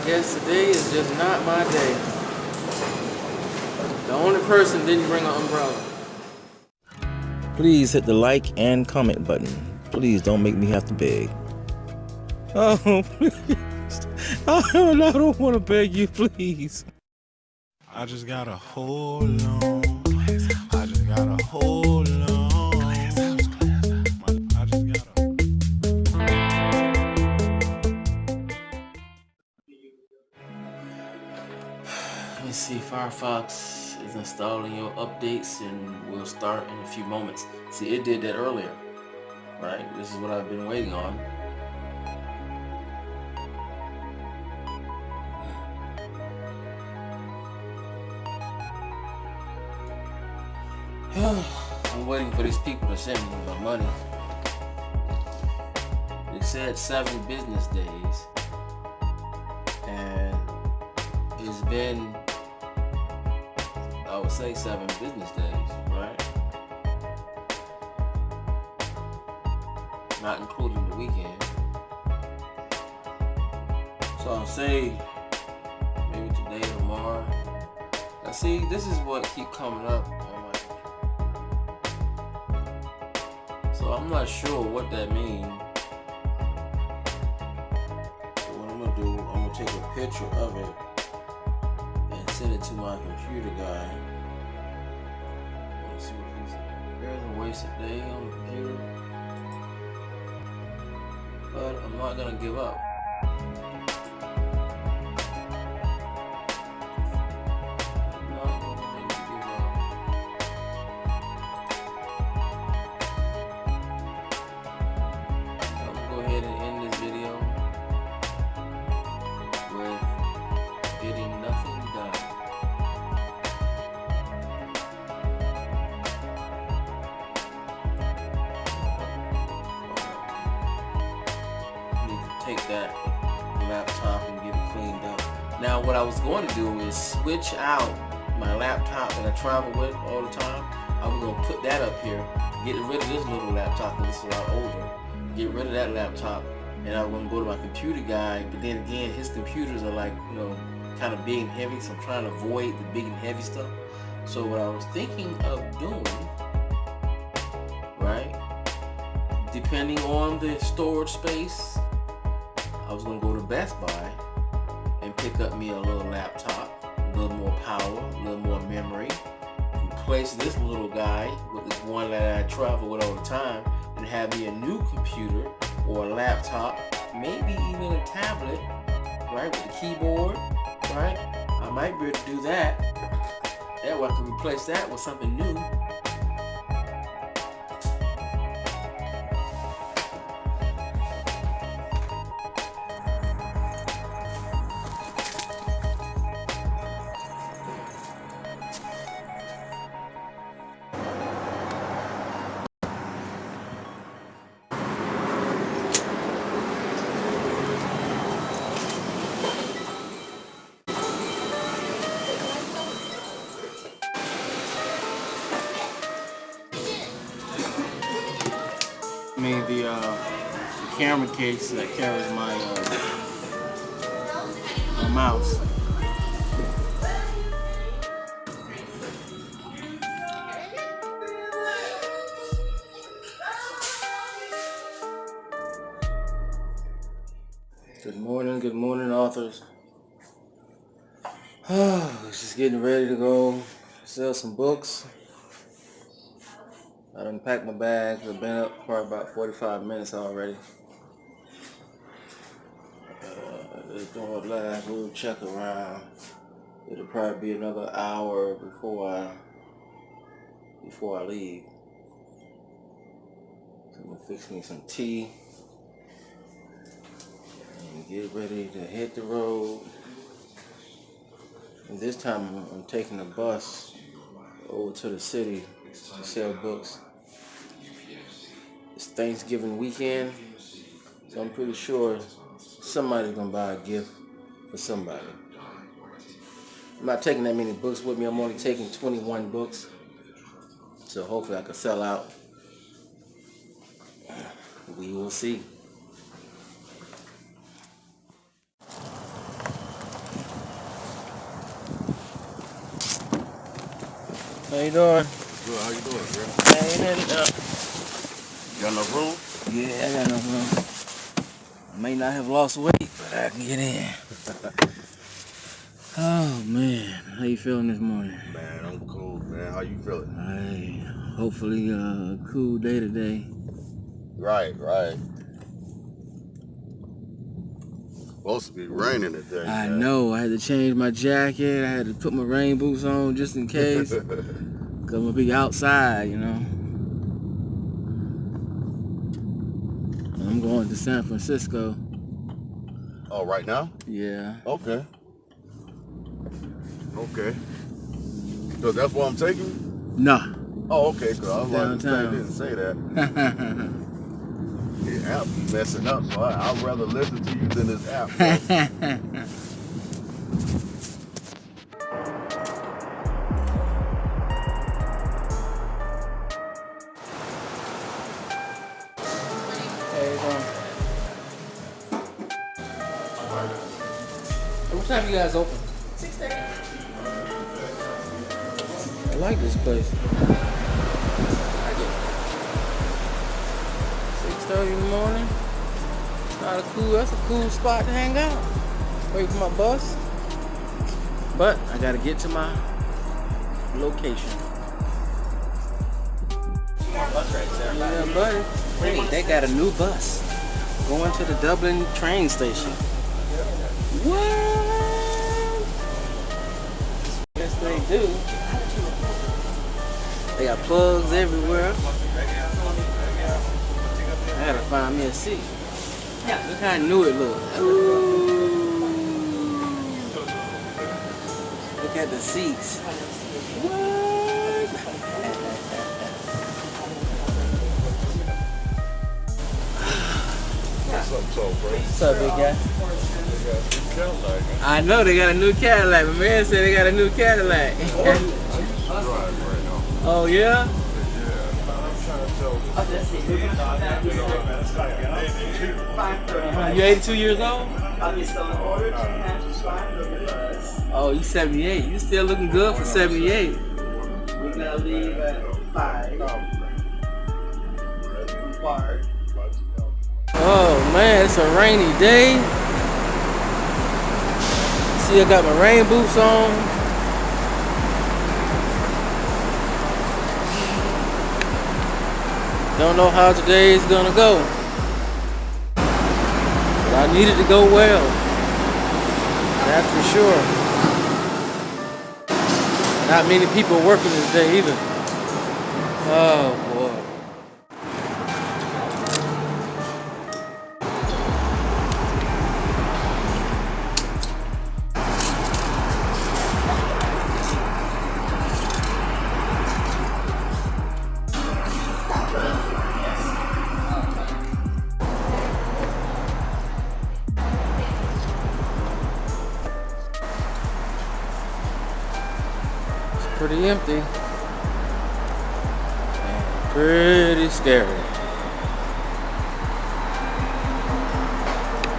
guess today is just not my day. The only person didn't bring an umbrella. Please hit the like and comment button. Please don't make me have to beg. Oh, please. I don't want to beg you, please. I just gotta hold on. I just gotta hold on. I just gotta. Let me see, Firefox is installing your updates and we'll start in a few moments. See, it did that earlier, right? This is what I've been waiting on. I'm waiting for these people to send me my money. They said 7 business days, and it's been, I would say, 7 business days, right? Not including the weekend. So I'll say maybe today or tomorrow. Now see, this is what keep coming up on my. So I'm not sure what that means. So what I'm gonna do, I'm gonna take a picture of it and send it to my computer guy. Let's see what he said. There's a wasted day on the computer. But I'm not gonna give up. Take that laptop and get it cleaned up. Now what I was going to do is switch out my laptop that I travel with all the time. I was going to put that up here, get rid of this little laptop because it's a lot older, get rid of that laptop, and I'm going to go to my computer guy. But then again, his computers are like, you know, kind of big and heavy, so I'm trying to avoid the big and heavy stuff. So what I was thinking of doing, right, depending on the storage space, I was going to go to Best Buy and pick up me a little laptop, a little more power, a little more memory, replace this little guy with this one that I travel with all the time, and have me a new computer or a laptop, maybe even a tablet, right, with the keyboard, right? I might be able to do that. That way I can replace that with something new. The camera case that carries my mouse. Good morning, authors. Just getting ready to go sell some books. I done packed my bags. I've been up for about 45 minutes already. Just doing a last little check around. It'll probably be another hour before I leave. So I'm gonna fix me some tea and get ready to hit the road. And this time I'm taking a bus over to the city to sell books. It's Thanksgiving weekend, so I'm pretty sure somebody's gonna buy a gift for somebody. I'm not taking that many books with me. I'm only taking 21 books, so hopefully I can sell out. We will see. How you doing? Good, how you doing, bro? Hanging in there. Got enough room? Yeah, I got enough room. I may not have lost weight, but I can get in. Oh man, how you feeling this morning? Man, I'm cool, man. How you feeling? Hey, hopefully a cool day today. Right. Supposed to be raining today, I man. know, I had to change my jacket. I had to put my rain boots on just in case. Cause I'm gonna be outside, you know. I'm going to San Francisco. Oh, right now? Yeah. Okay. So that's what I'm taking? Nah. Oh, okay, because I was like, this thing Downtown. didn't say that. The app be messing up, so I'd rather listen to you than this app. So. What time you guys open? 6:30. I like this place. I like it. 6:30 in the morning. That's a cool spot to hang out. Wait for my bus. But I gotta get to my location. Yeah, buddy. Hey, they got a new bus going to the Dublin train station. What? Yes, they do. They got plugs everywhere. I gotta find me a seat. Look how new it looks. Ooh. Look at the seats. What? What's up, big guy? I know they got a new Cadillac. My man said they got a new Cadillac. Oh yeah? You 82 years old? Oh, you 78. You still looking good for 78. We're gonna leave at 5. Oh man, it's a rainy day. See, I got my rain boots on. Don't know how today is gonna go. But I need it to go well. That's for sure. Not many people working today either. Oh boy. Pretty empty. And pretty scary.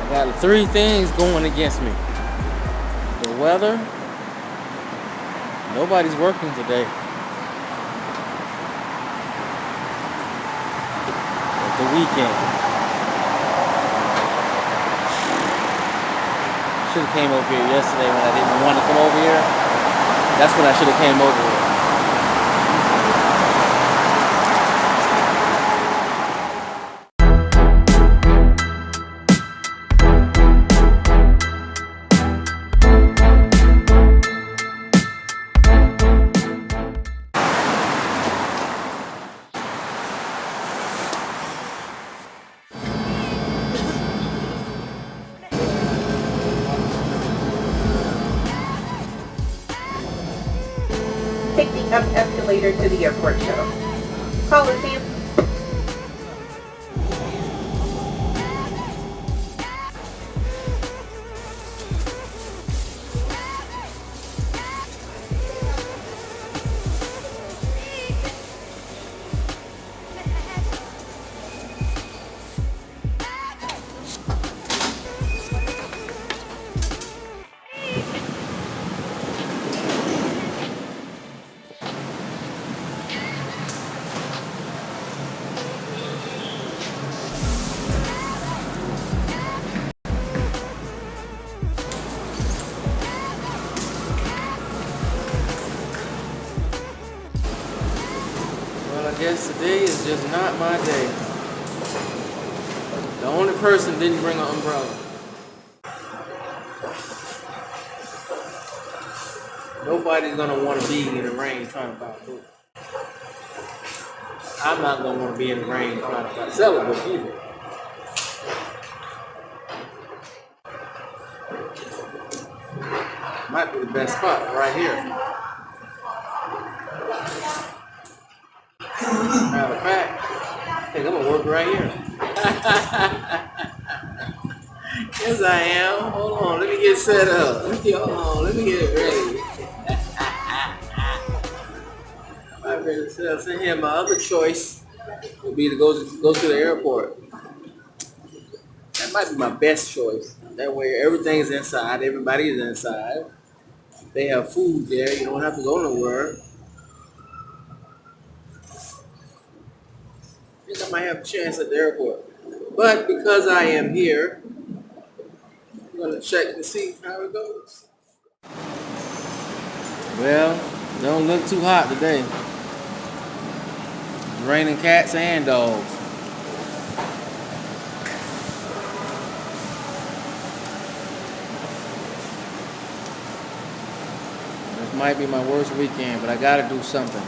I got 3 things going against me. The weather. Nobody's working today. It's the weekend. Should have came over here yesterday when I didn't want to come over here. That's when I should have came over with. Take the up escalator to the airport shuttle. Coliseum. guess today is just not my day. The only person didn't bring an umbrella. Nobody's gonna want to be in the rain trying to buy food. I'm not gonna want to be in the rain trying to sell a book either. Might be the best spot right here. Matter of fact, I think I'm gonna work right here. Yes, I am. Hold on, let me get set up. Let me get it ready. I'm ready to set up. So here, my other choice would be to go to the airport. That might be my best choice. That way, everything's inside. Everybody's inside. They have food there. You don't have to go nowhere. I think I might have a chance at the airport. But because I am here, I'm going to check and see how it goes. Well, it don't look too hot today. It's raining cats and dogs. This might be my worst weekend, but I got to do something.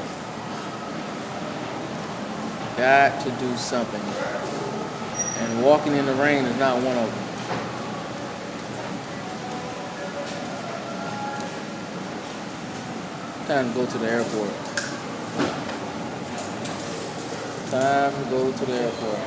Got to do something. And walking in the rain is not one of them. Time to go to the airport. Time to go to the airport.